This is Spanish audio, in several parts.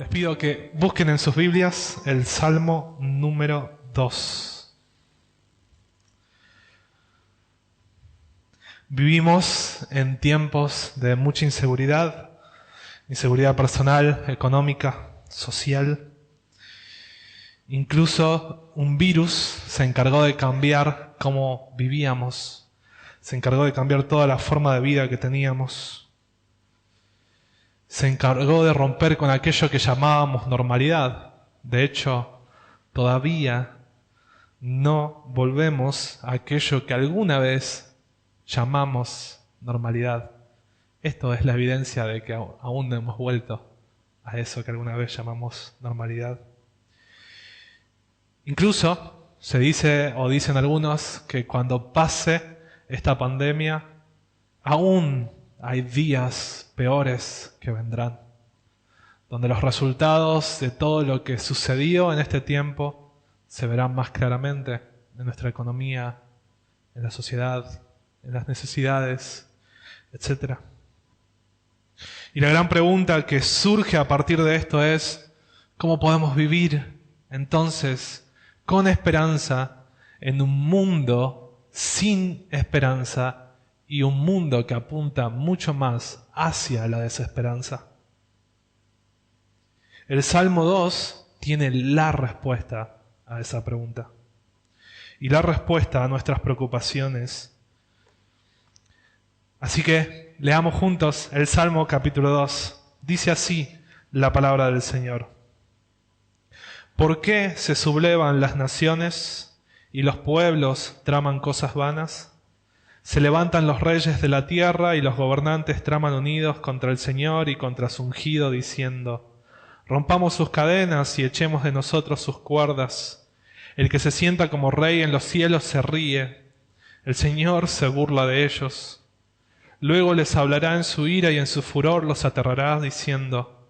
pido que busquen en sus Biblias el Salmo número 2. Vivimos en tiempos de mucha inseguridad, inseguridad personal, económica, social. Incluso un virus se encargó de cambiar cómo vivíamos, se encargó de cambiar toda la forma de vida que teníamos. Se encargó de romper con aquello que llamábamos normalidad. De hecho, todavía no volvemos a aquello que alguna vez llamamos normalidad. Esto es la evidencia de que aún no hemos vuelto a eso que alguna vez llamamos normalidad. Incluso se dice, o dicen algunos, que cuando pase esta pandemia, aún hay días peores que vendrán, donde los resultados de todo lo que sucedió en este tiempo se verán más claramente en nuestra economía, en la sociedad, en las necesidades, etc. Y la gran pregunta que surge a partir de esto es: ¿cómo podemos vivir entonces con esperanza en un mundo sin esperanza y un mundo que apunta mucho más hacia la desesperanza? El Salmo 2 tiene la respuesta a esa pregunta y la respuesta a nuestras preocupaciones. Así que leamos juntos el Salmo capítulo 2. Dice así la palabra del Señor: ¿Por qué se sublevan las naciones y los pueblos traman cosas vanas? Se levantan los reyes de la tierra y los gobernantes traman unidos contra el Señor y contra su ungido, diciendo: rompamos sus cadenas y echemos de nosotros sus cuerdas. El que se sienta como rey en los cielos se ríe, el Señor se burla de ellos. Luego les hablará en su ira y en su furor los aterrará, diciendo: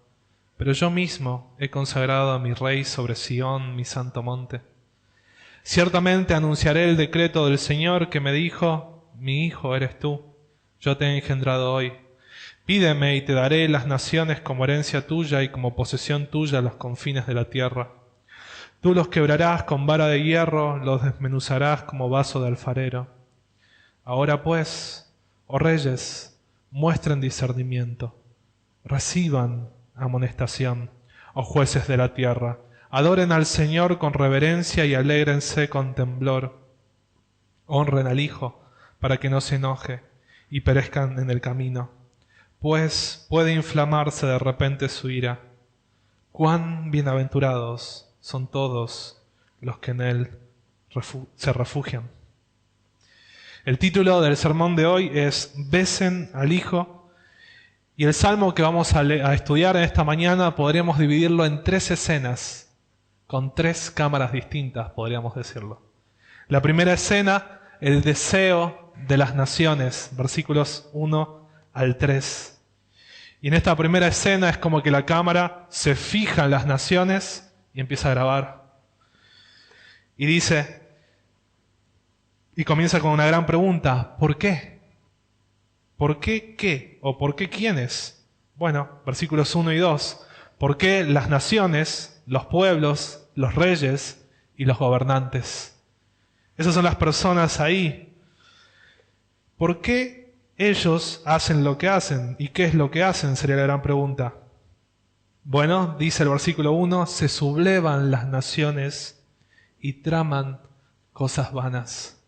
pero yo mismo he consagrado a mi rey sobre Sión, mi santo monte. Ciertamente anunciaré el decreto del Señor que me dijo: mi hijo eres tú, yo te he engendrado hoy. Pídeme y te daré las naciones como herencia tuya y como posesión tuya los confines de la tierra. Tú los quebrarás con vara de hierro, los desmenuzarás como vaso de alfarero. Ahora pues, oh reyes, muestren discernimiento, reciban amonestación, oh jueces de la tierra. Adoren al Señor con reverencia y alégrense con temblor. Honren al Hijo, para que no se enoje y perezcan en el camino, pues puede inflamarse de repente su ira. Cuán bienaventurados son todos los que en Él se refugian. El título del sermón de hoy es Besen al Hijo, y el salmo que vamos a estudiar en esta mañana podríamos dividirlo en 3 escenas, con 3 cámaras distintas, podríamos decirlo. La primera escena, el deseo de las naciones, versículos 1 al 3. Y en esta primera escena es como que la cámara se fija en las naciones y empieza a grabar. Y dice, y comienza con una gran pregunta: ¿por qué? ¿Por qué qué? ¿O por qué quiénes? Bueno, versículos 1 y 2. ¿Por qué las naciones, los pueblos, los reyes y los gobernantes? Esas son las personas ahí. ¿Por qué ellos hacen lo que hacen? ¿Y qué es lo que hacen? Sería la gran pregunta. Bueno, dice el versículo 1, se sublevan las naciones y traman cosas vanas,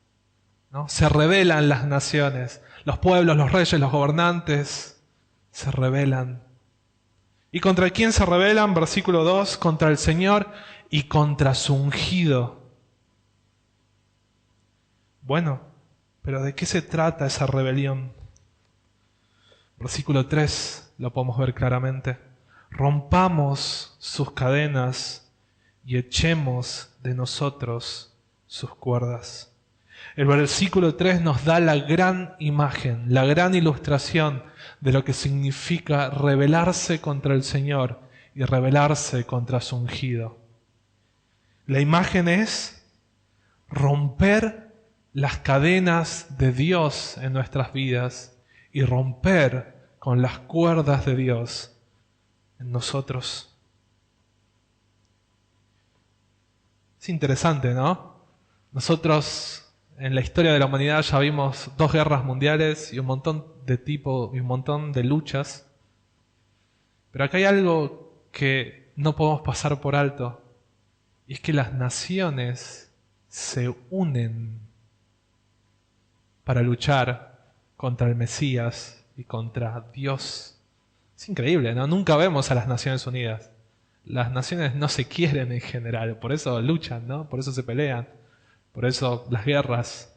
¿no? Se rebelan las naciones, los pueblos, los reyes, los gobernantes se rebelan. ¿Y contra quién se rebelan? Versículo 2, contra el Señor y contra su ungido. Bueno, pero ¿de qué se trata esa rebelión? Versículo 3, lo podemos ver claramente. Rompamos sus cadenas y echemos de nosotros sus cuerdas. El versículo 3 nos da la gran imagen, la gran ilustración de lo que significa rebelarse contra el Señor y rebelarse contra su ungido. La imagen es romper las cadenas de Dios en nuestras vidas y romper con las cuerdas de Dios en nosotros. Es interesante, ¿no? Nosotros en la historia de la humanidad ya vimos 2 guerras mundiales y un montón de luchas. Pero acá hay algo que no podemos pasar por alto. Y es que las naciones se unen para luchar contra el Mesías y contra Dios. Es increíble, ¿no? Nunca vemos a las Naciones Unidas. Las naciones no se quieren en general, por eso luchan, ¿no? Por eso se pelean, por eso las guerras,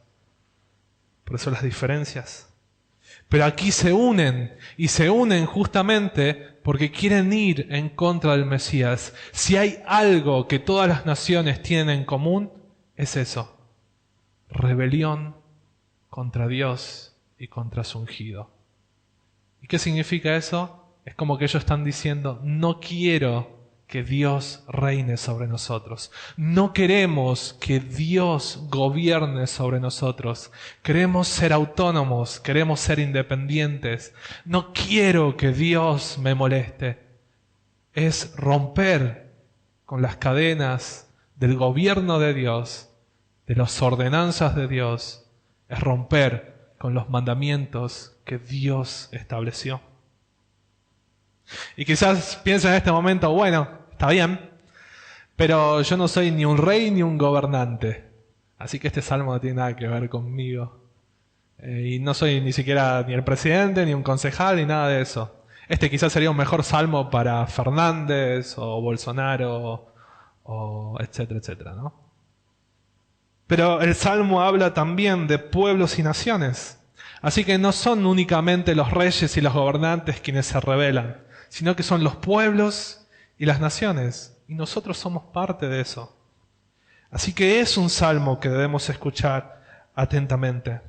por eso las diferencias. Pero aquí se unen, y se unen justamente porque quieren ir en contra del Mesías. Si hay algo que todas las naciones tienen en común, es eso: rebelión contra Dios y contra su ungido. ¿Y qué significa eso? Es como que ellos están diciendo: no quiero que Dios reine sobre nosotros. No queremos que Dios gobierne sobre nosotros. Queremos ser autónomos, queremos ser independientes. No quiero que Dios me moleste. Es romper con las cadenas del gobierno de Dios, de las ordenanzas de Dios. Es romper con los mandamientos que Dios estableció. Y quizás piensen en este momento: bueno, está bien, pero yo no soy ni un rey ni un gobernante, así que este salmo no tiene nada que ver conmigo. Y no soy ni siquiera ni el presidente, ni un concejal, ni nada de eso. Este quizás sería un mejor salmo para Fernández o Bolsonaro, o etcétera, etcétera, ¿no? Pero el salmo habla también de pueblos y naciones. Así que no son únicamente los reyes y los gobernantes quienes se rebelan, sino que son los pueblos y las naciones. Y nosotros somos parte de eso. Así que es un salmo que debemos escuchar atentamente.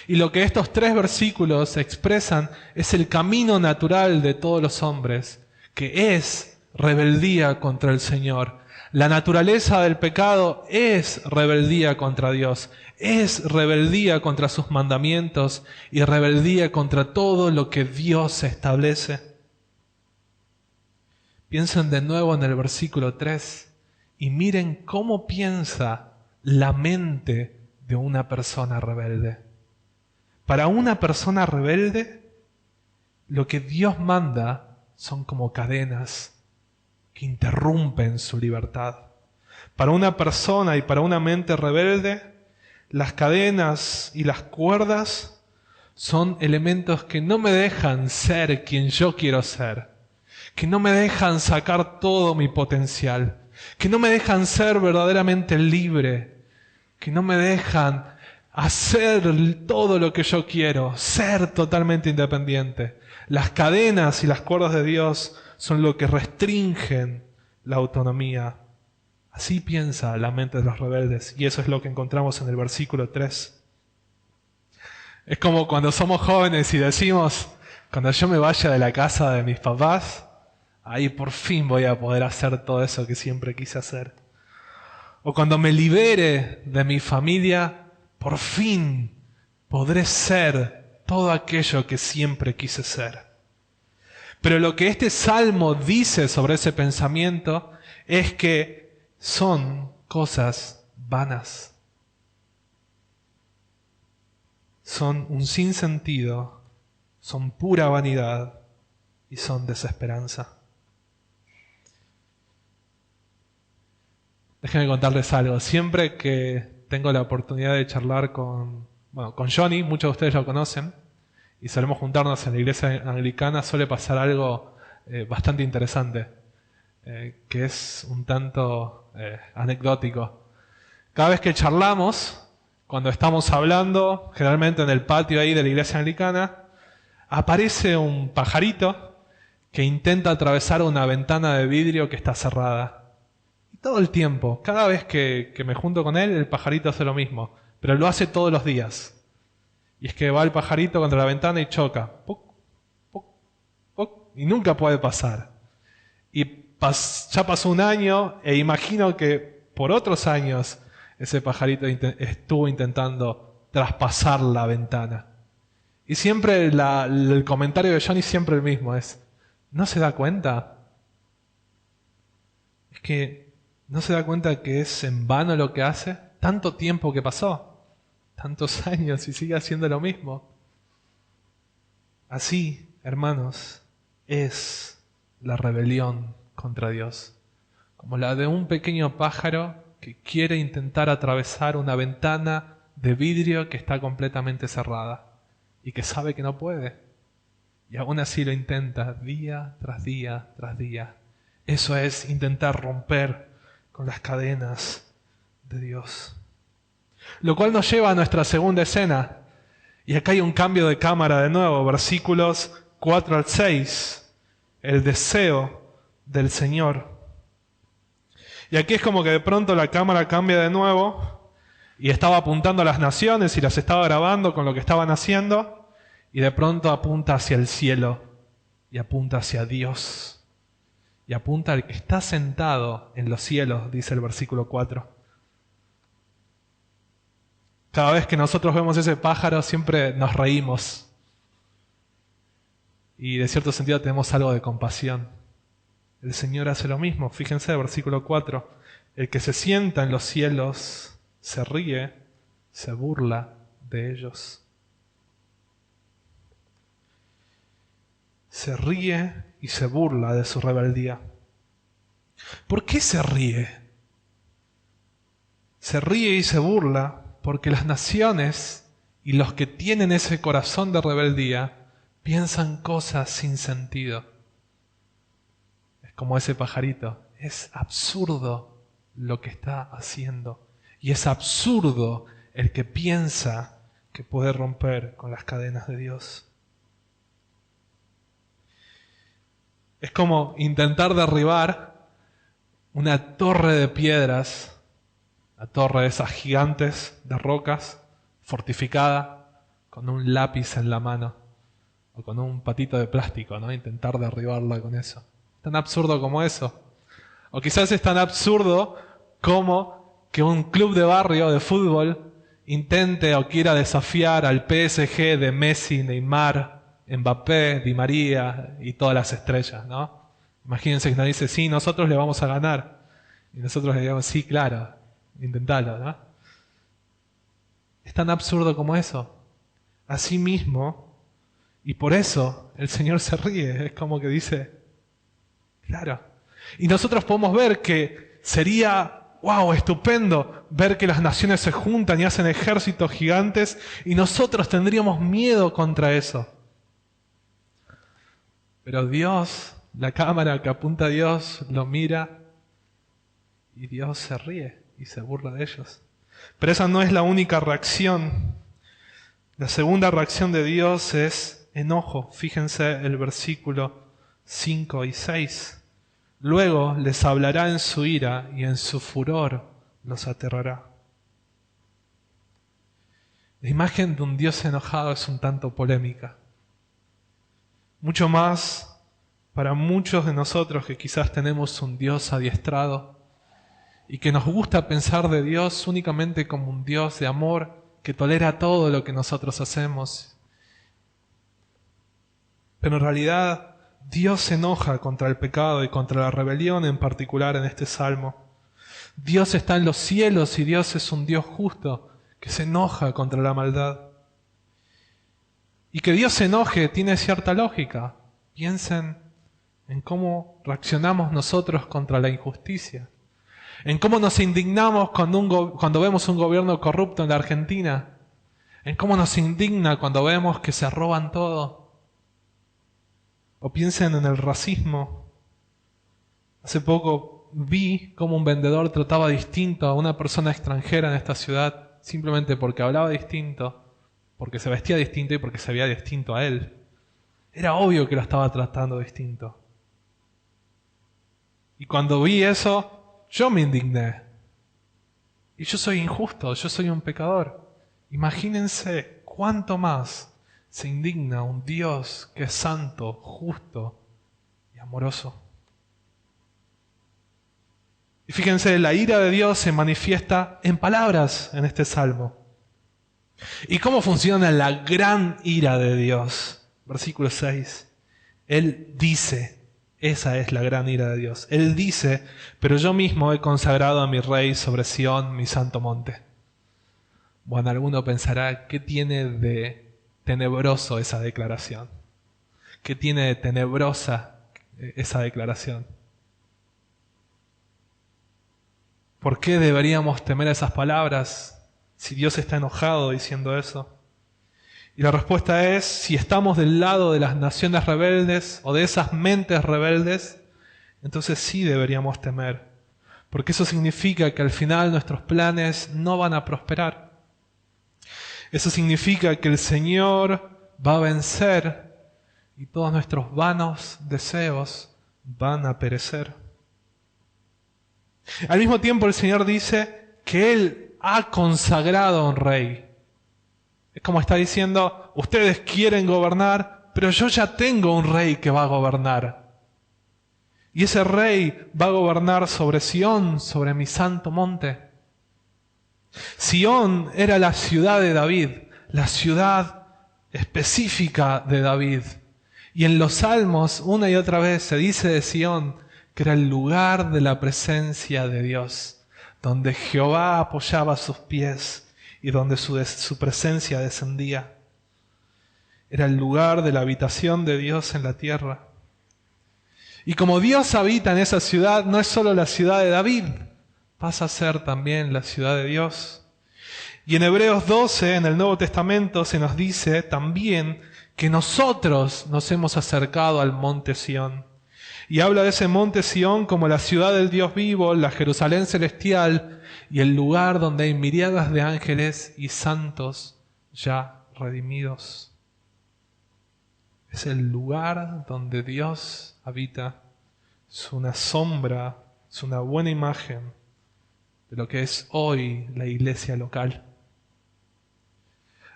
Y lo que estos 3 versículos expresan es el camino natural de todos los hombres, que es rebeldía contra el Señor. La naturaleza del pecado es rebeldía contra Dios, es rebeldía contra sus mandamientos y rebeldía contra todo lo que Dios establece. Piensen de nuevo en el versículo 3 y miren cómo piensa la mente de una persona rebelde. Para una persona rebelde, lo que Dios manda son como cadenas que interrumpen su libertad. Para una persona y para una mente rebelde, las cadenas y las cuerdas son elementos que no me dejan ser quien yo quiero ser, que no me dejan sacar todo mi potencial, que no me dejan ser verdaderamente libre, que no me dejan hacer todo lo que yo quiero, ser totalmente independiente. Las cadenas y las cuerdas de Dios son lo que restringen la autonomía. Así piensa la mente de los rebeldes, y eso es lo que encontramos en el versículo 3. Es como cuando somos jóvenes y decimos: cuando yo me vaya de la casa de mis papás, ahí por fin voy a poder hacer todo eso que siempre quise hacer. O cuando me libere de mi familia, por fin podré ser todo aquello que siempre quise ser. Pero lo que este salmo dice sobre ese pensamiento es que son cosas vanas. Son un sinsentido, son pura vanidad y son desesperanza. Déjenme contarles algo. Siempre que tengo la oportunidad de charlar con Johnny, muchos de ustedes lo conocen, y solemos juntarnos en la iglesia anglicana, suele pasar algo bastante interesante, que es un tanto anecdótico. Cada vez que charlamos, cuando estamos hablando, generalmente en el patio ahí de la iglesia anglicana, aparece un pajarito que intenta atravesar una ventana de vidrio que está cerrada. Y todo el tiempo, cada vez que me junto con él, el pajarito hace lo mismo, pero lo hace todos los días. Y es que va el pajarito contra la ventana y choca. ¡Puc! ¡Puc! ¡Puc! Y nunca puede pasar. Y ya pasó un año e imagino que por otros años ese pajarito estuvo intentando traspasar la ventana. Y siempre el comentario de Johnny siempre el mismo es: ¿no se da cuenta? Es que ¿No se da cuenta que es en vano lo que hace? Tanto tiempo que pasó, tantos años y sigue haciendo lo mismo. Así, hermanos, es la rebelión contra Dios, como la de un pequeño pájaro que quiere intentar atravesar una ventana de vidrio que está completamente cerrada y que sabe que no puede. Y aún así lo intenta día tras día tras día. Eso es intentar romper con las cadenas de Dios. Lo cual nos lleva a nuestra segunda escena. Y acá hay un cambio de cámara de nuevo, versículos 4 al 6. El deseo del Señor. Y aquí es como que de pronto la cámara cambia de nuevo y estaba apuntando a las naciones y las estaba grabando con lo que estaban haciendo y de pronto apunta hacia el cielo y apunta hacia Dios y apunta al que está sentado en los cielos, dice el versículo 4. Cada vez que nosotros vemos ese pájaro siempre nos reímos y de cierto sentido tenemos algo de compasión. El Señor hace lo mismo. Fíjense, versículo 4. El que se sienta en los cielos se ríe, se burla de ellos. Se ríe y se burla de su rebeldía. ¿Por qué se ríe? Se ríe y se burla porque las naciones y los que tienen ese corazón de rebeldía piensan cosas sin sentido. Como ese pajarito. Es absurdo lo que está haciendo. Y es absurdo el que piensa que puede romper con las cadenas de Dios. Es como intentar derribar una torre de piedras, una torre de esas gigantes de rocas, fortificada, con un lápiz en la mano, o con un patito de plástico, ¿no? Intentar derribarla con eso. Tan absurdo como eso. O quizás es tan absurdo como que un club de barrio de fútbol intente o quiera desafiar al PSG de Messi, Neymar, Mbappé, Di María y todas las estrellas, ¿no? Imagínense que nos dice, sí, nosotros le vamos a ganar. Y nosotros le digamos, sí, claro, intentalo, ¿no? Es tan absurdo como eso. Así mismo, y por eso el Señor se ríe. Es como que dice, claro. Y nosotros podemos ver que sería, wow, estupendo ver que las naciones se juntan y hacen ejércitos gigantes y nosotros tendríamos miedo contra eso. Pero Dios, la cámara que apunta a Dios, lo mira y Dios se ríe y se burla de ellos. Pero esa no es la única reacción. La segunda reacción de Dios es enojo. Fíjense el versículo 5 y 6. Luego les hablará en su ira y en su furor los aterrará. La imagen de un Dios enojado es un tanto polémica. Mucho más para muchos de nosotros que quizás tenemos un Dios adiestrado y que nos gusta pensar de Dios únicamente como un Dios de amor que tolera todo lo que nosotros hacemos. Pero en realidad Dios se enoja contra el pecado y contra la rebelión en particular en este salmo. Dios está en los cielos y Dios es un Dios justo que se enoja contra la maldad. Y que Dios se enoje tiene cierta lógica. Piensen en cómo reaccionamos nosotros contra la injusticia. En cómo nos indignamos cuando vemos un gobierno corrupto en la Argentina. En cómo nos indigna cuando vemos que se roban todo. O piensen en el racismo. Hace poco vi cómo un vendedor trataba distinto a una persona extranjera en esta ciudad simplemente porque hablaba distinto, porque se vestía distinto y porque se veía distinto a él. Era obvio que lo estaba tratando distinto. Y cuando vi eso, yo me indigné. Y yo soy injusto, yo soy un pecador. Imagínense cuánto más se indigna un Dios que es santo, justo y amoroso. Y fíjense, la ira de Dios se manifiesta en palabras en este salmo. ¿Y cómo funciona la gran ira de Dios? Versículo 6. Él dice, Esa es la gran ira de Dios. Él dice, pero yo mismo he consagrado a mi rey sobre Sión, mi santo monte. Bueno, alguno pensará, ¿qué tiene de tenebroso esa declaración? ¿Qué tiene de tenebrosa esa declaración? ¿Por qué deberíamos temer esas palabras si Dios está enojado diciendo eso? Y la respuesta es, si estamos del lado de las naciones rebeldes o de esas mentes rebeldes, entonces sí deberíamos temer, porque eso significa que al final nuestros planes no van a prosperar. Eso significa que el Señor va a vencer y todos nuestros vanos deseos van a perecer. Al mismo tiempo el Señor dice que Él ha consagrado a un rey. Es como está diciendo, ustedes quieren gobernar, pero yo ya tengo un rey que va a gobernar. Y ese rey va a gobernar sobre Sión, sobre mi santo monte. Sión era la ciudad de David, la ciudad específica de David. Y en los Salmos una y otra vez se dice de Sión que era el lugar de la presencia de Dios, donde Jehová apoyaba sus pies y donde su presencia descendía. Era el lugar de la habitación de Dios en la tierra. Y como Dios habita en esa ciudad, no es solo la ciudad de David, pasa a ser también la ciudad de Dios. Y en Hebreos 12, en el Nuevo Testamento, se nos dice también que nosotros nos hemos acercado al monte Sión. Y habla de ese monte Sión como la ciudad del Dios vivo, la Jerusalén celestial y el lugar donde hay miríadas de ángeles y santos ya redimidos. Es el lugar donde Dios habita. Es una sombra, es una buena imagen de lo que es hoy la iglesia local.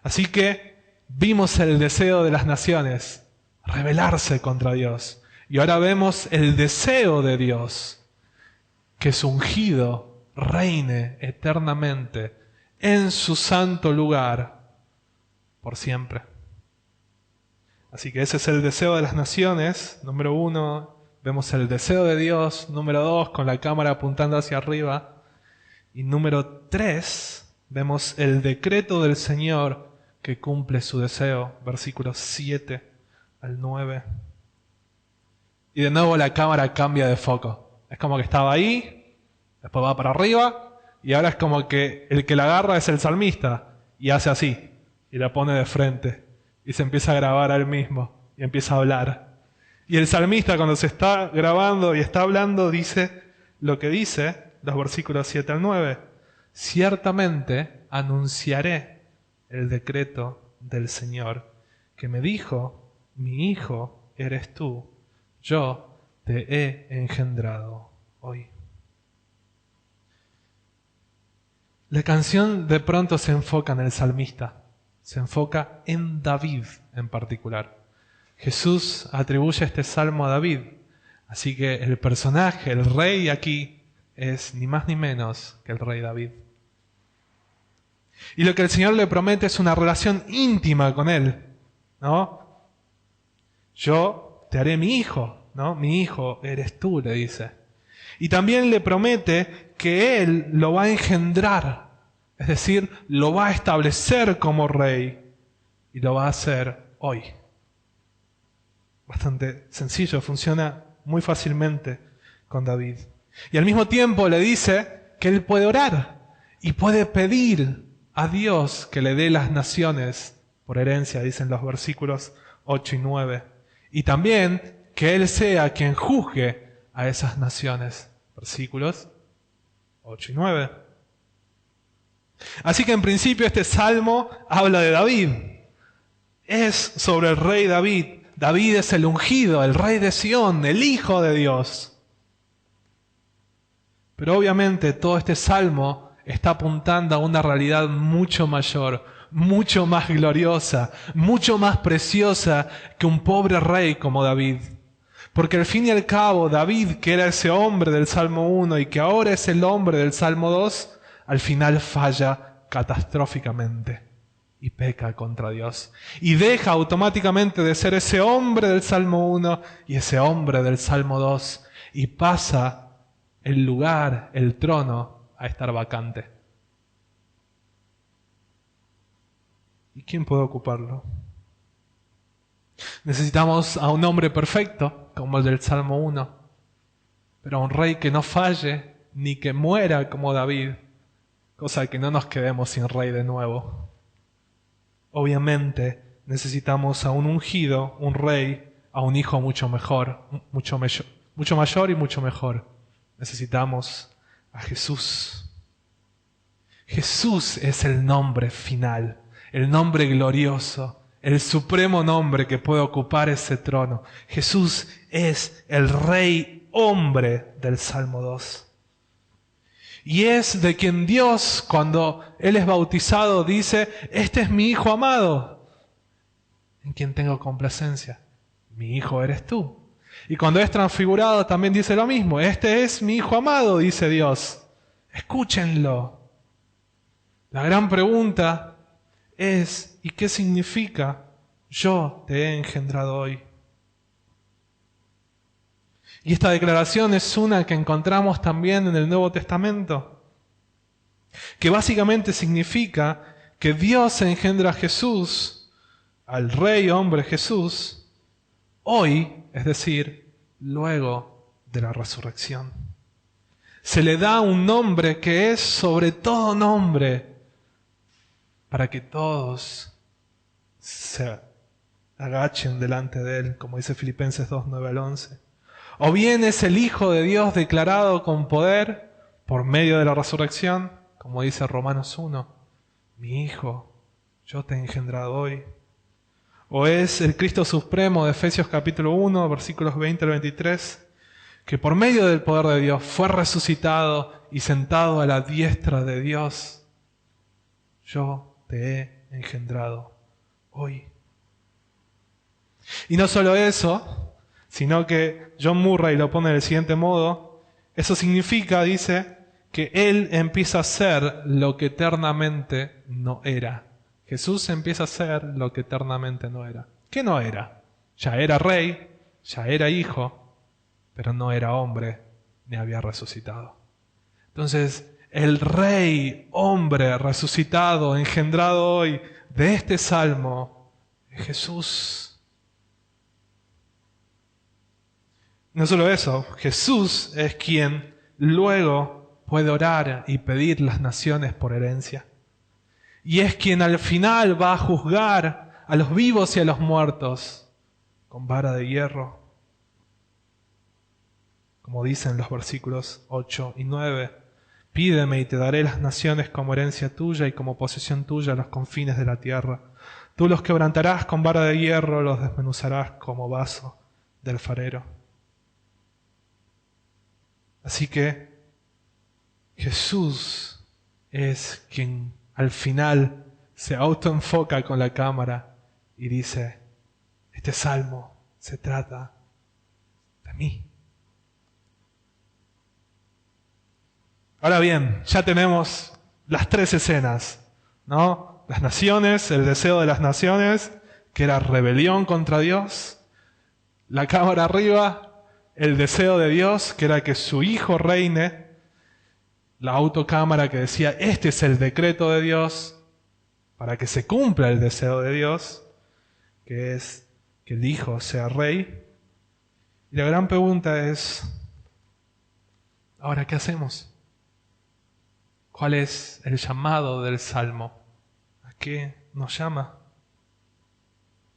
Así que vimos el deseo de las naciones, rebelarse contra Dios. Y ahora vemos el deseo de Dios, que su ungido reine eternamente en su santo lugar por siempre. Así que ese es el deseo de las naciones, número 1. Vemos el deseo de Dios, número 2, con la cámara apuntando hacia arriba. Y número 3, vemos el decreto del Señor que cumple su deseo, versículos 7 al 9. Y de nuevo la cámara cambia de foco. Es como que estaba ahí, después va para arriba, y ahora es como que el que la agarra es el salmista, y hace así, y la pone de frente, y se empieza a grabar a él mismo, y empieza a hablar. Y el salmista, cuando se está grabando y está hablando, dice lo que dice, los versículos 7 al 9. Ciertamente anunciaré el decreto del Señor, que me dijo, mi hijo eres tú, yo te he engendrado hoy. La canción de pronto se enfoca en el salmista, se enfoca en David en particular. Jesús atribuye este salmo a David, así que el personaje, el rey aquí, es ni más ni menos que el rey David. Y lo que el Señor le promete es una relación íntima con él, ¿no? Yo te haré mi hijo, ¿no? Mi hijo eres tú, le dice. Y también le promete que Él lo va a engendrar, es decir, lo va a establecer como rey y lo va a hacer hoy. Bastante sencillo, funciona muy fácilmente con David. Y al mismo tiempo le dice que Él puede orar y puede pedir a Dios que le dé las naciones por herencia, dicen los versículos 8 y 9. Y también que Él sea quien juzgue a esas naciones. Versículos 8 y 9. Así que en principio este salmo habla de David. Es sobre el rey David. David es el ungido, el rey de Sión, el hijo de Dios. Pero obviamente todo este salmo está apuntando a una realidad mucho mayor, mucho más gloriosa, mucho más preciosa que un pobre rey como David. Porque al fin y al cabo, David, que era ese hombre del Salmo 1 y que ahora es el hombre del Salmo 2, al final falla catastróficamente. y peca contra Dios. Y deja automáticamente de ser ese hombre del Salmo 1 y ese hombre del Salmo 2 y pasa el lugar, el trono, a estar vacante. ¿Y quién puede ocuparlo? Necesitamos a un hombre perfecto, como el del Salmo 1, pero a un rey que no falle, ni que muera como David, cosa que no nos quedemos sin rey de nuevo. Obviamente necesitamos a un ungido, un rey, a un hijo mucho mejor, mucho mayor y mucho mejor. Necesitamos a Jesús. Jesús es el nombre final, el nombre glorioso, el supremo nombre que puede ocupar ese trono. Jesús es el Rey hombre del Salmo 2. Y es de quien Dios, cuando Él es bautizado, dice: este es mi Hijo amado, en quien tengo complacencia. Mi Hijo eres tú. Y cuando es transfigurado también dice lo mismo: este es mi Hijo amado, dice Dios. Escúchenlo. La gran pregunta es: ¿y qué significa yo te he engendrado hoy? Y esta declaración es una que encontramos también en el Nuevo Testamento, que básicamente significa que Dios engendra a Jesús, al Rey hombre Jesús, hoy, es decir, luego de la resurrección. Se le da un nombre que es sobre todo nombre, para que todos se agachen delante de Él, como dice Filipenses 2, 9 al 11. O bien es el Hijo de Dios declarado con poder por medio de la resurrección, como dice Romanos 1, mi Hijo, yo te he engendrado hoy. O es el Cristo Supremo de Efesios capítulo 1, versículos 20 al 23, que por medio del poder de Dios fue resucitado y sentado a la diestra de Dios. Yo te he engendrado hoy. Y no solo eso, sino que John Murray lo pone del siguiente modo: eso significa, dice, que Él empieza a ser lo que eternamente no era. Jesús empieza a ser lo que eternamente no era. ¿Qué no era? Ya era rey, ya era hijo, pero no era hombre, ni había resucitado. Entonces, el Rey, hombre, resucitado, engendrado hoy, de este salmo, es Jesús. No solo eso, Jesús es quien luego puede orar y pedir las naciones por herencia. Y es quien al final va a juzgar a los vivos y a los muertos con vara de hierro. Como dicen los versículos 8 y 9. Pídeme y te daré las naciones como herencia tuya y como posesión tuya los confines de la tierra. Tú los quebrantarás con vara de hierro, los desmenuzarás como vaso del alfarero. Así que Jesús es quien al final se autoenfoca con la cámara y dice: este salmo se trata de mí. Ahora bien, ya tenemos las tres escenas, ¿no? Las naciones, el deseo de las naciones, que era rebelión contra Dios. La cámara arriba, el deseo de Dios, que era que su Hijo reine. La autocámara que decía: este es el decreto de Dios para que se cumpla el deseo de Dios, que es que el Hijo sea rey. Y la gran pregunta es: ¿ahora qué hacemos? ¿Cuál es el llamado del Salmo? ¿A qué nos llama?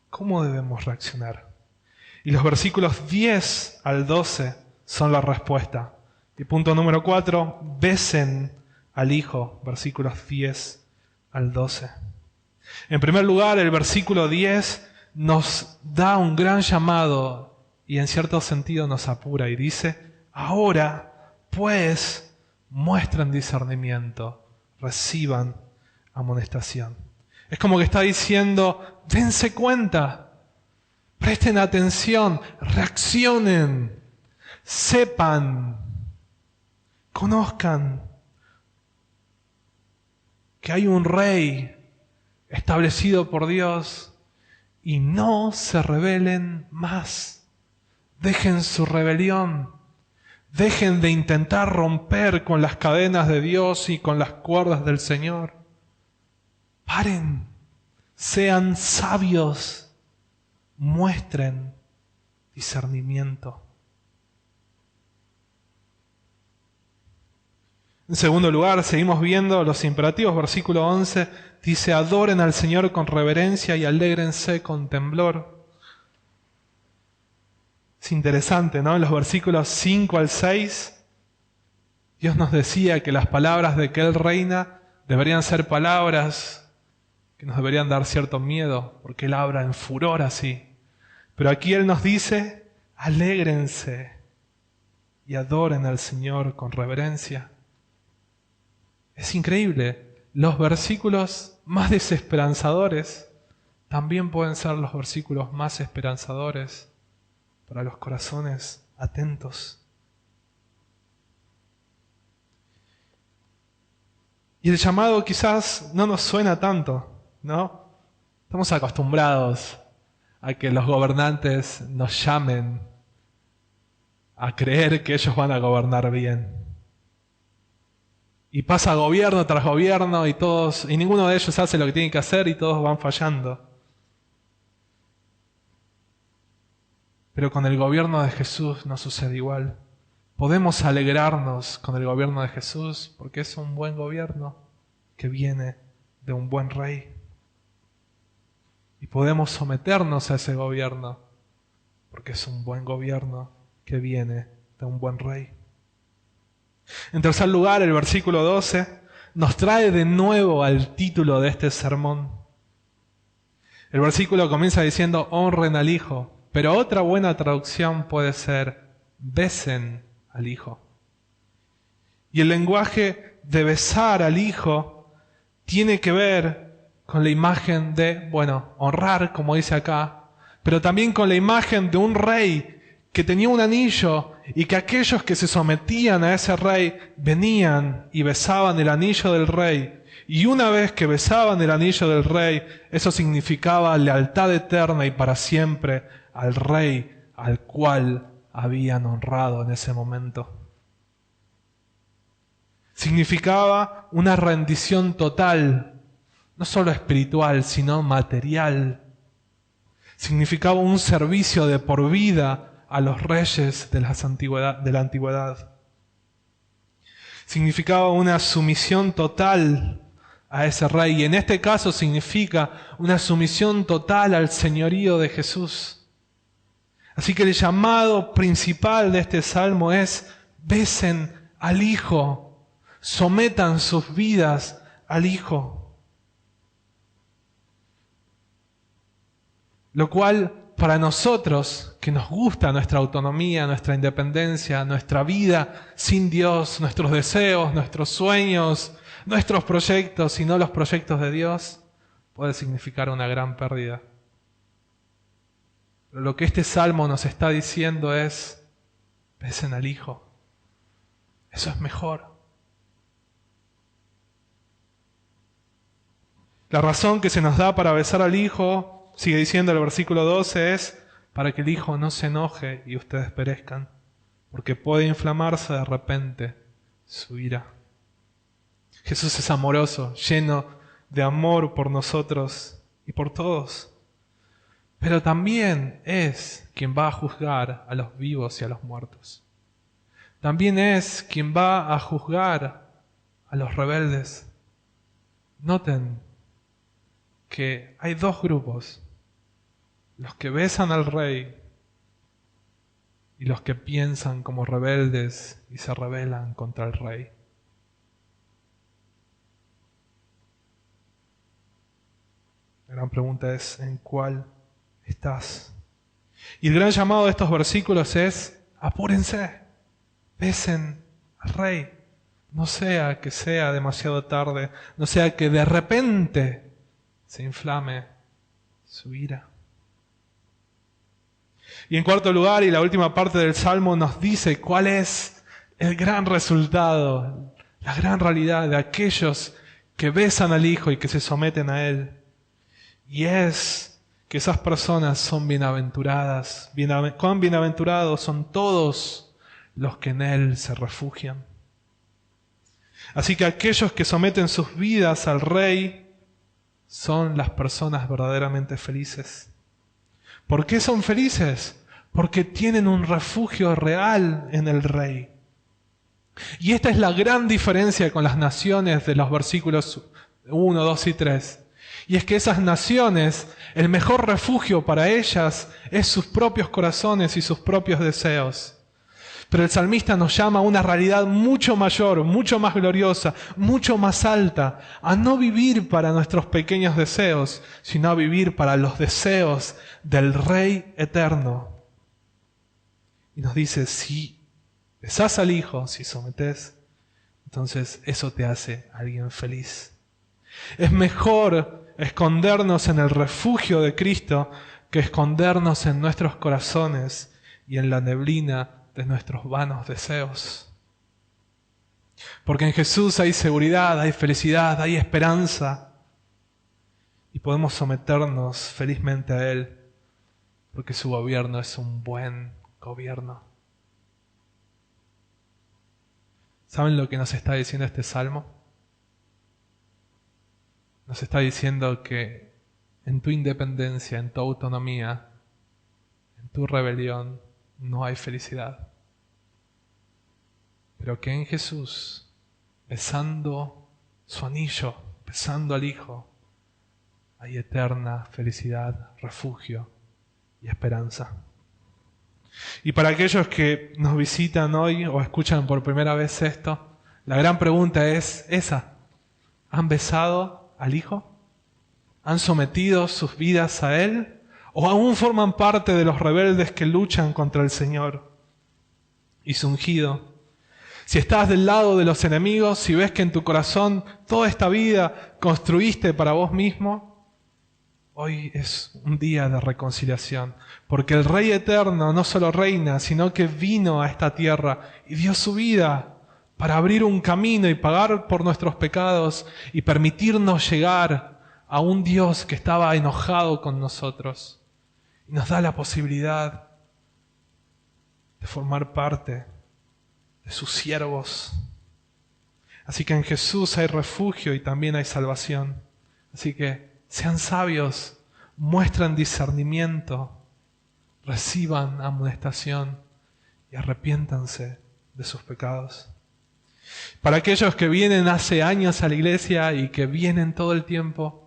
¿Cómo debemos reaccionar? Y los versículos 10 al 12 son la respuesta. Y punto número 4, besen al Hijo, versículos 10 al 12. En primer lugar, el versículo 10 nos da un gran llamado y en cierto sentido nos apura y dice: ahora, pues, muestren discernimiento, reciban amonestación. Es como que está diciendo: dense cuenta, presten atención, reaccionen, sepan, conozcan que hay un Rey establecido por Dios, y no se rebelen más. Dejen su rebelión. Dejen de intentar romper con las cadenas de Dios y con las cuerdas del Señor. Paren. Sean sabios. Muestren discernimiento. En segundo lugar, seguimos viendo los imperativos. Versículo 11 dice: adoren al Señor con reverencia y alégrense con temblor. Es interesante, ¿no? En los versículos 5 al 6, Dios nos decía que las palabras de que Él reina deberían ser palabras que nos deberían dar cierto miedo, porque Él habla en furor así. Pero aquí Él nos dice: alégrense y adoren al Señor con reverencia. Es increíble. Los versículos más desesperanzadores también pueden ser los versículos más esperanzadores para los corazones atentos. Y el llamado quizás no nos suena tanto, ¿no? Estamos acostumbrados a que los gobernantes nos llamen a creer que ellos van a gobernar bien. Y pasa gobierno tras gobierno y ninguno de ellos hace lo que tiene que hacer y todos van fallando. Pero con el gobierno de Jesús no sucede igual. Podemos alegrarnos con el gobierno de Jesús porque es un buen gobierno que viene de un buen rey. Y podemos someternos a ese gobierno porque es un buen gobierno que viene de un buen rey. En tercer lugar, el versículo 12 nos trae de nuevo al título de este sermón. El versículo comienza diciendo: honren al Hijo, pero otra buena traducción puede ser: besen al Hijo. Y el lenguaje de besar al Hijo tiene que ver con la imagen de, honrar, como dice acá, pero también con la imagen de un rey que tenía un anillo y que aquellos que se sometían a ese rey venían y besaban el anillo del rey. Y una vez que besaban el anillo del rey, eso significaba lealtad eterna y para siempre al rey al cual habían honrado en ese momento. Significaba una rendición total, no solo espiritual, sino material. Significaba un servicio de por vida a los reyes de la antigüedad. Significaba una sumisión total a ese rey. Y en este caso significa una sumisión total al señorío de Jesús. Así que el llamado principal de este salmo es: besen al Hijo, sometan sus vidas al Hijo. Lo cual, para nosotros, que nos gusta nuestra autonomía, nuestra independencia, nuestra vida sin Dios, nuestros deseos, nuestros sueños, nuestros proyectos y no los proyectos de Dios, puede significar una gran pérdida. Pero lo que este salmo nos está diciendo es: besen al Hijo. Eso es mejor. La razón que se nos da para besar al Hijo, sigue diciendo el versículo 12, es para que el Hijo no se enoje y ustedes perezcan, porque puede inflamarse de repente su ira. Jesús es amoroso, lleno de amor por nosotros y por todos, pero también es quien va a juzgar a los vivos y a los muertos. También es quien va a juzgar a los rebeldes. Noten que hay dos grupos: los que besan al rey y los que piensan como rebeldes y se rebelan contra el rey. La gran pregunta es: ¿en cuál estás? Y el gran llamado de estos versículos es: apúrense, besen al rey. No sea que sea demasiado tarde, no sea que de repente se inflame su ira. Y en cuarto lugar, y la última parte del Salmo nos dice cuál es el gran resultado, la gran realidad de aquellos que besan al Hijo y que se someten a Él. Y es que esas personas son bienaventuradas. Cuán bienaventurados son todos los que en Él se refugian. Así que aquellos que someten sus vidas al Rey son las personas verdaderamente felices. ¿Por qué son felices? Porque tienen un refugio real en el Rey. Y esta es la gran diferencia con las naciones de los versículos 1, 2 y 3. Y es que esas naciones, el mejor refugio para ellas es sus propios corazones y sus propios deseos. Pero el salmista nos llama a una realidad mucho mayor, mucho más gloriosa, mucho más alta, a no vivir para nuestros pequeños deseos, sino a vivir para los deseos del Rey eterno. Y nos dice, si besás al Hijo, si sometés, entonces eso te hace alguien feliz. Es mejor escondernos en el refugio de Cristo que escondernos en nuestros corazones y en la neblina de nuestros vanos deseos. Porque en Jesús hay seguridad, hay felicidad, hay esperanza. Y podemos someternos felizmente a Él, porque su gobierno es un buen gobierno. ¿Saben lo que nos está diciendo este salmo? Nos está diciendo que en tu independencia, en tu autonomía, en tu rebelión, no hay felicidad. Pero que en Jesús, besando su anillo, besando al Hijo, hay eterna felicidad, refugio y esperanza. Y para aquellos que nos visitan hoy o escuchan por primera vez esto, la gran pregunta es esa: ¿han besado al Hijo? ¿Han sometido sus vidas a Él? ¿O aún forman parte de los rebeldes que luchan contra el Señor y su ungido? Si estás del lado de los enemigos, si ves que en tu corazón toda esta vida construiste para vos mismo, hoy es un día de reconciliación, porque el Rey eterno no solo reina, sino que vino a esta tierra y dio su vida para abrir un camino y pagar por nuestros pecados y permitirnos llegar a un Dios que estaba enojado con nosotros. Y nos da la posibilidad de formar parte de sus siervos. Así que en Jesús hay refugio y también hay salvación. Así que sean sabios, muestren discernimiento, reciban amonestación y arrepiéntanse de sus pecados. Para aquellos que vienen hace años a la iglesia y que vienen todo el tiempo,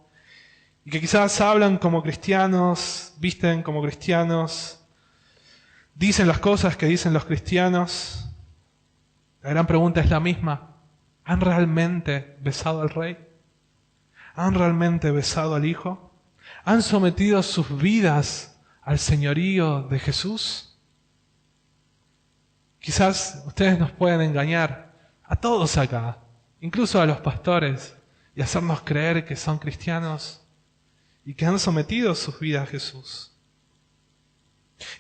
y que quizás hablan como cristianos, visten como cristianos, dicen las cosas que dicen los cristianos, la gran pregunta es la misma: ¿han realmente besado al Rey? ¿Han realmente besado al Hijo? ¿Han sometido sus vidas al señorío de Jesús? Quizás ustedes nos pueden engañar, a todos acá, incluso a los pastores, y hacernos creer que son cristianos y que han sometido sus vidas a Jesús.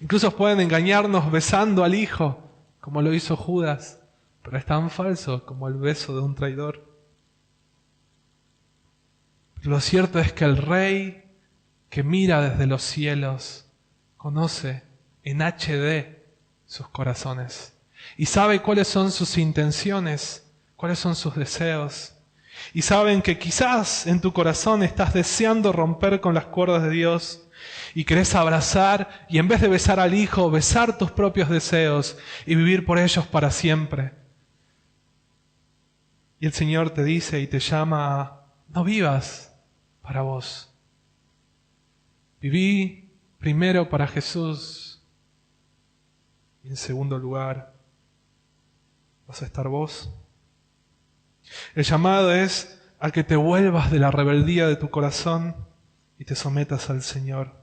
Incluso pueden engañarnos besando al Hijo, como lo hizo Judas, pero es tan falso como el beso de un traidor. Pero lo cierto es que el Rey que mira desde los cielos conoce en HD sus corazones y sabe cuáles son sus intenciones, cuáles son sus deseos. Y saben que quizás en tu corazón estás deseando romper con las cuerdas de Dios y querés abrazar y en vez de besar al Hijo, besar tus propios deseos y vivir por ellos para siempre. Y el Señor te dice y te llama a: no vivas para vos. Viví primero para Jesús y en segundo lugar vas a estar vos. El llamado es a que te vuelvas de la rebeldía de tu corazón y te sometas al Señor,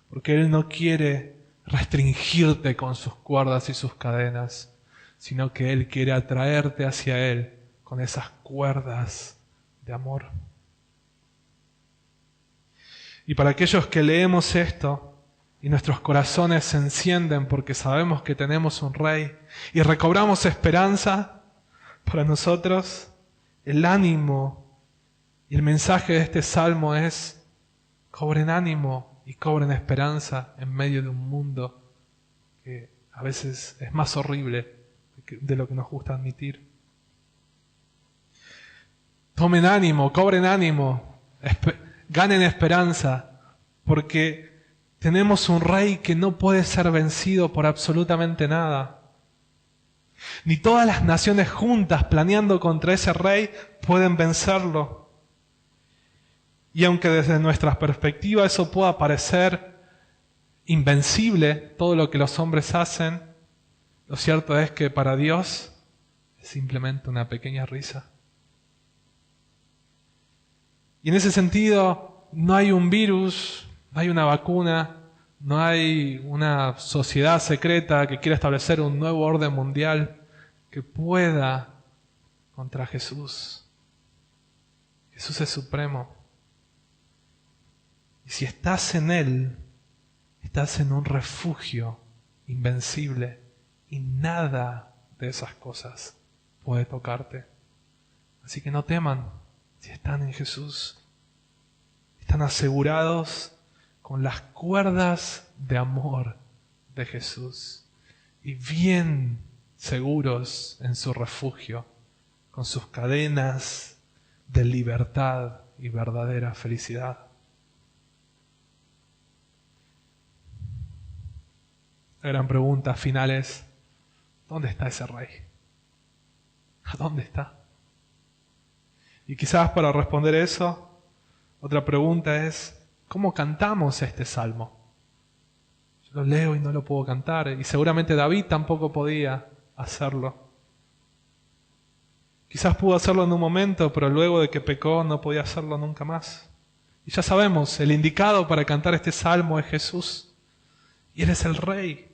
porque Él no quiere restringirte con sus cuerdas y sus cadenas, sino que Él quiere atraerte hacia Él con esas cuerdas de amor. Y para aquellos que leemos esto y nuestros corazones se encienden porque sabemos que tenemos un Rey y recobramos esperanza, para nosotros el ánimo y el mensaje de este salmo es: cobren ánimo y cobren esperanza en medio de un mundo que a veces es más horrible de lo que nos gusta admitir. Tomen ánimo, cobren ánimo, ganen esperanza, porque tenemos un rey que no puede ser vencido por absolutamente nada. Ni todas las naciones juntas planeando contra ese rey pueden vencerlo. Y aunque desde nuestra perspectiva eso pueda parecer invencible, todo lo que los hombres hacen, lo cierto es que para Dios es simplemente una pequeña risa. Y en ese sentido, no hay un virus, no hay una vacuna, no hay una sociedad secreta que quiera establecer un nuevo orden mundial que pueda contra Jesús. Jesús es supremo. Y si estás en Él, estás en un refugio invencible y nada de esas cosas puede tocarte. Así que no teman. Si están en Jesús, están asegurados con las cuerdas de amor de Jesús y bien seguros en su refugio, con sus cadenas de libertad y verdadera felicidad. La gran pregunta final es, ¿dónde está ese rey? ¿A dónde está? Y quizás para responder eso, otra pregunta es, ¿cómo cantamos este salmo? Yo lo leo y no lo puedo cantar, y seguramente David tampoco podía hacerlo. Quizás pudo hacerlo en un momento, pero luego de que pecó no podía hacerlo nunca más. Y ya sabemos, el indicado para cantar este salmo es Jesús, y Él es el Rey.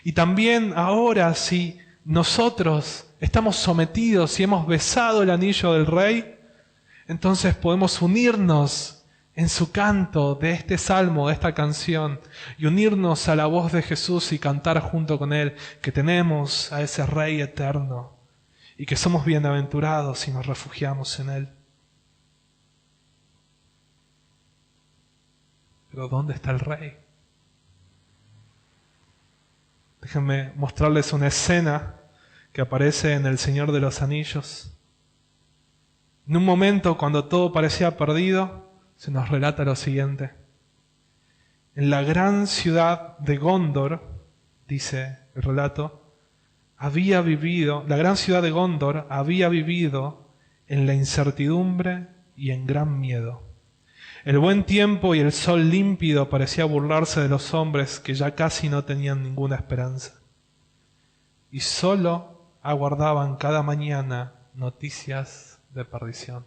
Y también ahora, si nosotros estamos sometidos y hemos besado el anillo del Rey, entonces podemos unirnos en su canto de este salmo, de esta canción, y unirnos a la voz de Jesús y cantar junto con Él que tenemos a ese Rey eterno y que somos bienaventurados si nos refugiamos en Él. Pero ¿dónde está el Rey? Déjenme mostrarles una escena que aparece en El Señor de los Anillos. En un momento cuando todo parecía perdido, se nos relata lo siguiente. En la gran ciudad de Gondor, dice el relato, la gran ciudad de Gondor había vivido en la incertidumbre y en gran miedo. El buen tiempo y el sol límpido parecía burlarse de los hombres que ya casi no tenían ninguna esperanza. Y solo aguardaban cada mañana noticias de perdición.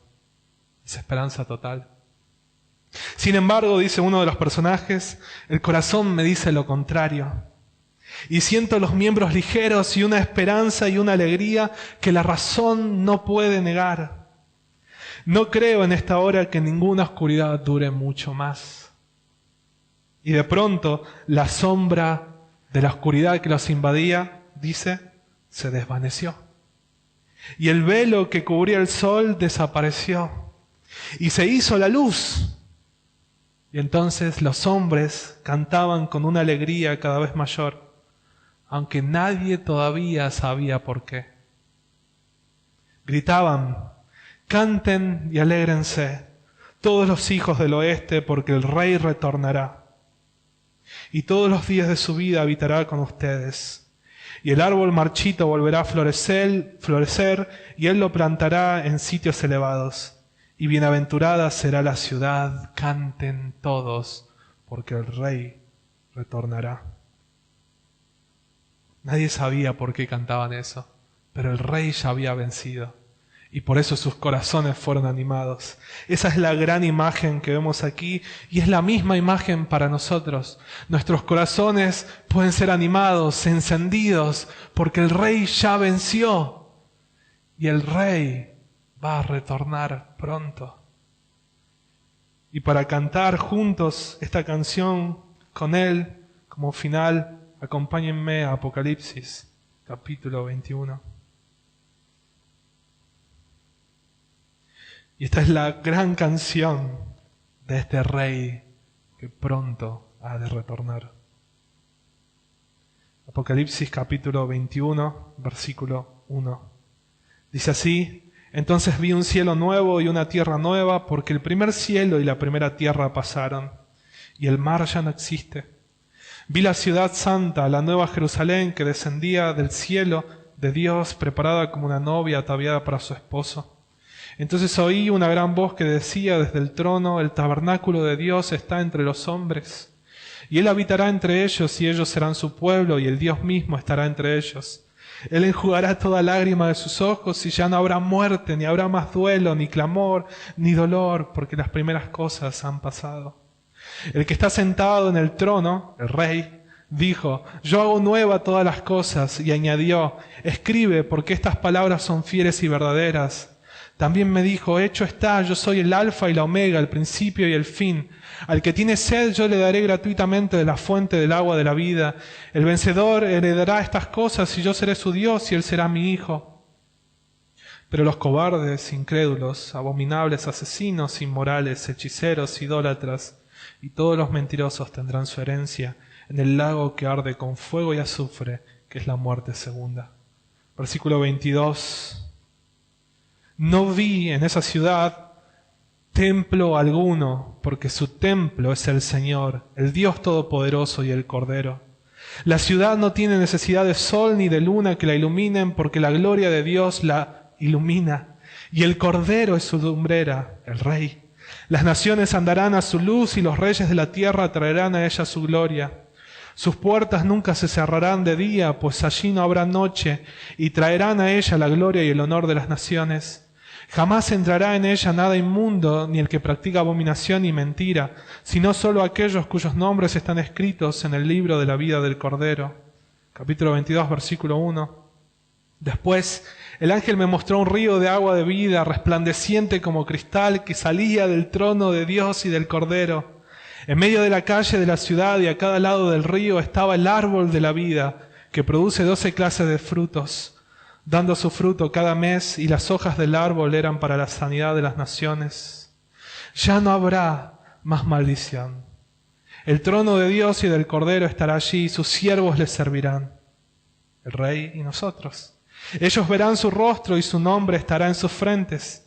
Desesperanza total. Sin embargo, dice uno de los personajes, el corazón me dice lo contrario. Y siento los miembros ligeros y una esperanza y una alegría que la razón no puede negar. No creo en esta hora que ninguna oscuridad dure mucho más. Y de pronto, la sombra de la oscuridad que los invadía, dice, se desvaneció. Y el velo que cubría el sol desapareció. Y se hizo la luz. Y entonces los hombres cantaban con una alegría cada vez mayor, aunque nadie todavía sabía por qué. Gritaban, canten y alégrense, todos los hijos del oeste, porque el Rey retornará. Y todos los días de su vida habitará con ustedes. Y el árbol marchito volverá a florecer, y Él lo plantará en sitios elevados. Y bienaventurada será la ciudad, canten todos, porque el Rey retornará. Nadie sabía por qué cantaban eso, pero el Rey ya había vencido. Y por eso sus corazones fueron animados. Esa es la gran imagen que vemos aquí y es la misma imagen para nosotros. Nuestros corazones pueden ser animados, encendidos, porque el Rey ya venció y el Rey va a retornar pronto. Y para cantar juntos esta canción con Él como final, acompáñenme a Apocalipsis, capítulo 21. Y esta es la gran canción de este Rey que pronto ha de retornar. Apocalipsis capítulo 21, versículo 1. Dice así: entonces vi un cielo nuevo y una tierra nueva, porque el primer cielo y la primera tierra pasaron, y el mar ya no existe. Vi la ciudad santa, la nueva Jerusalén, que descendía del cielo de Dios, preparada como una novia ataviada para su esposo. Entonces oí una gran voz que decía desde el trono: el tabernáculo de Dios está entre los hombres, y Él habitará entre ellos, y ellos serán su pueblo, y el Dios mismo estará entre ellos. Él enjugará toda lágrima de sus ojos, y ya no habrá muerte, ni habrá más duelo, ni clamor, ni dolor, porque las primeras cosas han pasado. El que está sentado en el trono, el Rey, dijo: yo hago nueva todas las cosas, y añadió: escribe, porque estas palabras son fieles y verdaderas. También me dijo: hecho está, yo soy el alfa y la omega, el principio y el fin. Al que tiene sed yo le daré gratuitamente de la fuente del agua de la vida. El vencedor heredará estas cosas, y yo seré su Dios, y él será mi hijo. Pero los cobardes, incrédulos, abominables, asesinos, inmorales, hechiceros, idólatras y todos los mentirosos tendrán su herencia en el lago que arde con fuego y azufre, que es la muerte segunda. Versículo 22. No vi en esa ciudad templo alguno, porque su templo es el Señor, el Dios Todopoderoso y el Cordero. La ciudad no tiene necesidad de sol ni de luna que la iluminen, porque la gloria de Dios la ilumina, y el Cordero es su lumbrera, el Rey. Las naciones andarán a su luz, y los reyes de la tierra traerán a ella su gloria. Sus puertas nunca se cerrarán de día, pues allí no habrá noche, y traerán a ella la gloria y el honor de las naciones. Jamás entrará en ella nada inmundo, ni el que practica abominación y mentira, sino solo aquellos cuyos nombres están escritos en el libro de la vida del Cordero. Capítulo 22, versículo 1. Después el ángel me mostró un río de agua de vida, resplandeciente como cristal, que salía del trono de Dios y del Cordero. En medio de la calle de la ciudad y a cada lado del río estaba el árbol de la vida, que produce 12 clases de frutos, dando su fruto cada mes, y las hojas del árbol eran para la sanidad de las naciones. Ya no habrá más maldición. El trono de Dios y del Cordero estará allí, y sus siervos les servirán, el Rey y nosotros. Ellos verán su rostro, y su nombre estará en sus frentes.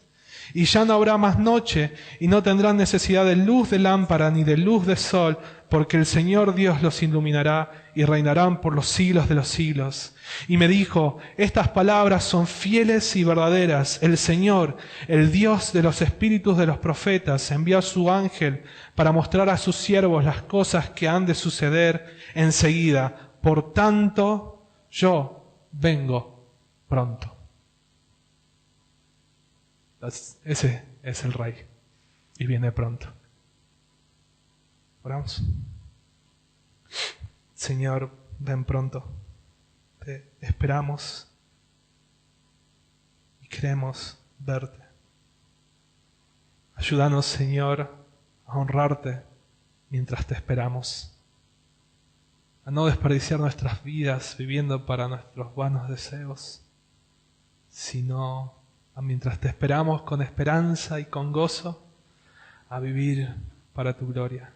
Y ya no habrá más noche, y no tendrán necesidad de luz de lámpara ni de luz de sol, porque el Señor Dios los iluminará, y reinarán por los siglos de los siglos. Y me dijo: estas palabras son fieles y verdaderas. El Señor, el Dios de los espíritus de los profetas, envió a su ángel para mostrar a sus siervos las cosas que han de suceder enseguida. Por tanto, yo vengo pronto. Ese es el Rey, y viene pronto. Oramos. Señor, ven pronto. Te esperamos y queremos verte. Ayúdanos, Señor, a honrarte mientras te esperamos, a no desperdiciar nuestras vidas viviendo para nuestros vanos deseos, sino a, mientras te esperamos con esperanza y con gozo, a vivir para tu gloria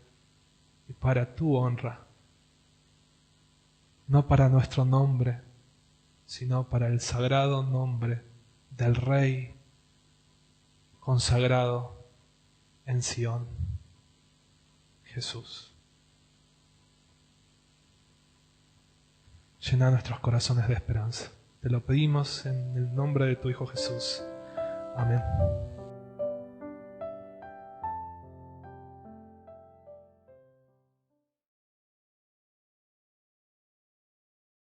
y para tu honra. No para nuestro nombre, sino para el sagrado nombre del Rey consagrado en Sión, Jesús. Llena nuestros corazones de esperanza. Te lo pedimos en el nombre de tu Hijo Jesús. Amén.